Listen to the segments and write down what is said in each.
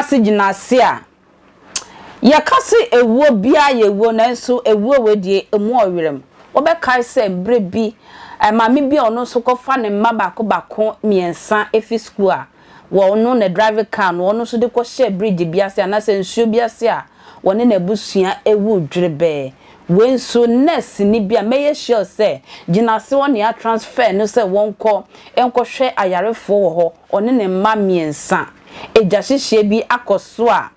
ase ginase a yakase ewuo bia yewo nanso ewuo wedie emu owerem obeka se bre bi mama bi ono so kofa ne mma bako miensa efi school a wo no ne driver car no ono so de ko share bridge biase anase nsuo biase a woni na busua ewu dwrebe wenso nurse ni bia meye sure se ginase woni a transfer no se wonko enkohwe ayarefo wo ho one ne mma miensa ejahihye bi akoso a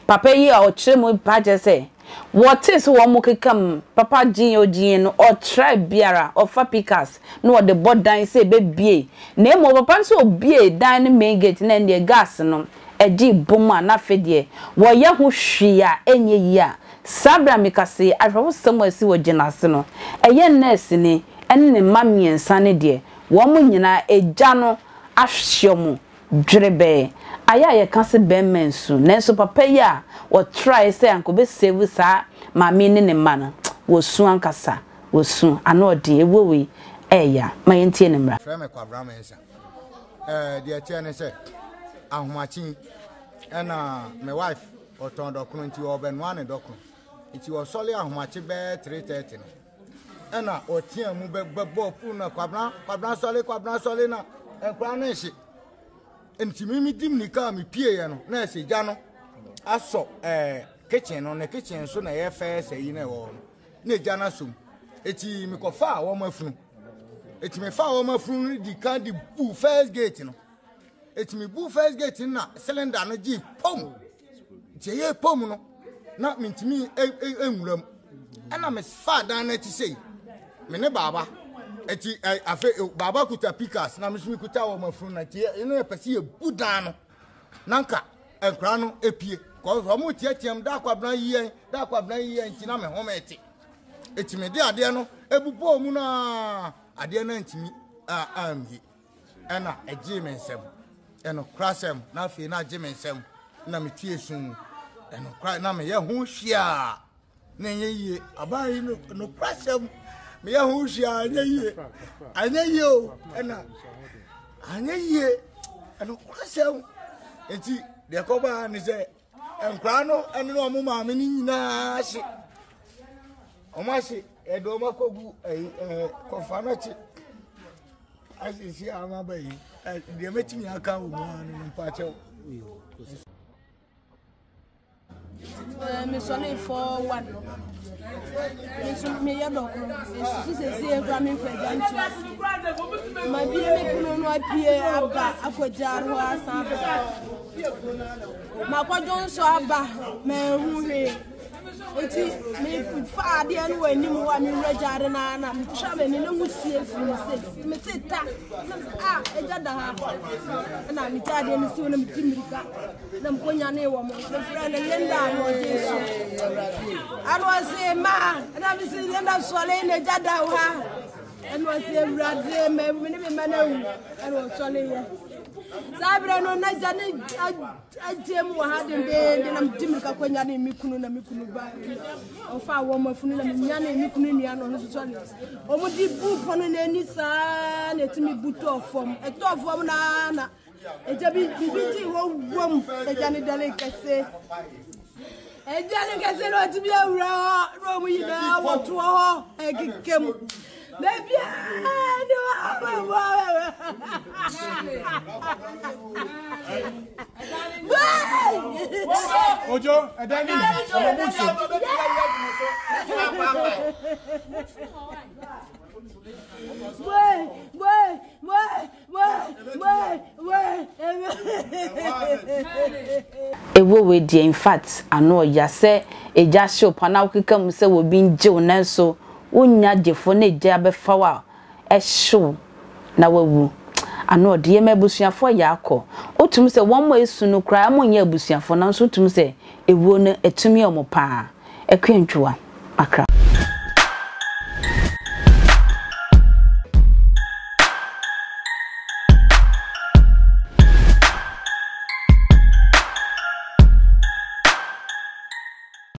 papa yi a ochiremu paje se what is wo mo kekam papa gin ogin no or try biara or fa pickers no the board dan say be bie na emo papa so bie dan ne main gate na the gas no eji boma na fedie wo ye ho hwia enye yi a sabra mikase ahwo samu si wo ginase no eye nurse ni ene ne mamiensa ne de wo mo nyina eja no ahwemo dwrebe aya ye kase benmensu nenso papa ya wo try say anko be save sa mami ne ma no wo su ankasa wo su ano de ewowe eya mayentie ne mra frame kwa abraham ensa de tie ne say ahomachi na my wife oton dokunu nti obenwa ne dokunu nti wo sole ahomachi be 3:30 no na otia mu be pu na kwa abraham sole na enkwa na eshi enti mimi dim ni ka mi pie ye no na esegya no aso kitchen no na kitchen so na ye fa yi na wo na egya na so eti mi ko fa wo mafunu eti me fa wo mafunu di kan di bu first gate no eti mi bu first gate na cylinder no gi pom je ye pom no na mi ntimi enwuram ana me fa dan na ti sei me ne baba eti afa baba kuta pickers na misumi kuta wo mafunu na tie eno pese ye budan no nanka enkra no epie ko so mo tietiem da kwabran yi nti na me home eti me de ade no ebubo mu na ade na ntimi amhi ena eje me nsem eno krasem na fe na je me nsem na me tie sun eno kra na me ye ho hwia na nye yie abai no krasem me ye ho hwia anya yie o ena anya yie eno krasem enti de koba ni se enkra no eno no mo maame ni nyina hye omashi edo makogu kofa no chi asisi ama bayi de metimi aka wo no mpache me sone for one me ya do si se evra me fa jantu ma bi me kuno no apie aba akwajar ho asaba ma kwajon so aba me huwe eti me fa de anu ani mu wa me rejare na me twa me ne wusie funu se me teta eja da ha na me ta de ne si wona me timirika na mkonya ne wo mo fra ne lenda no de so aro se ma na me si lenda so le ne ja da ha eno se brade me ne me manawu aro so le ye sabra no na jane ajemu ha de na mtimika kwenya ne mikunu na mikunu ba ofa wo mafunu na nya na mikunu nua no so le omudi bu pono na ni sa na timi buto ofom etofom na eja bi ti wo wom eja ne dale kase no ti bi awura ro mu yi na wo to ho ekikem baby Ojo, Adani, ewo we die in fact ano ya se eja shop na okeka mu se wo bi nje onanso wonya jefo na eja abefa wa ehyew na wawu ano de mabusuafo ya akọ otum se won mo esunu kra mo nya abusuafo na nso otum se ewo na etumi omo pa ekwentwa akra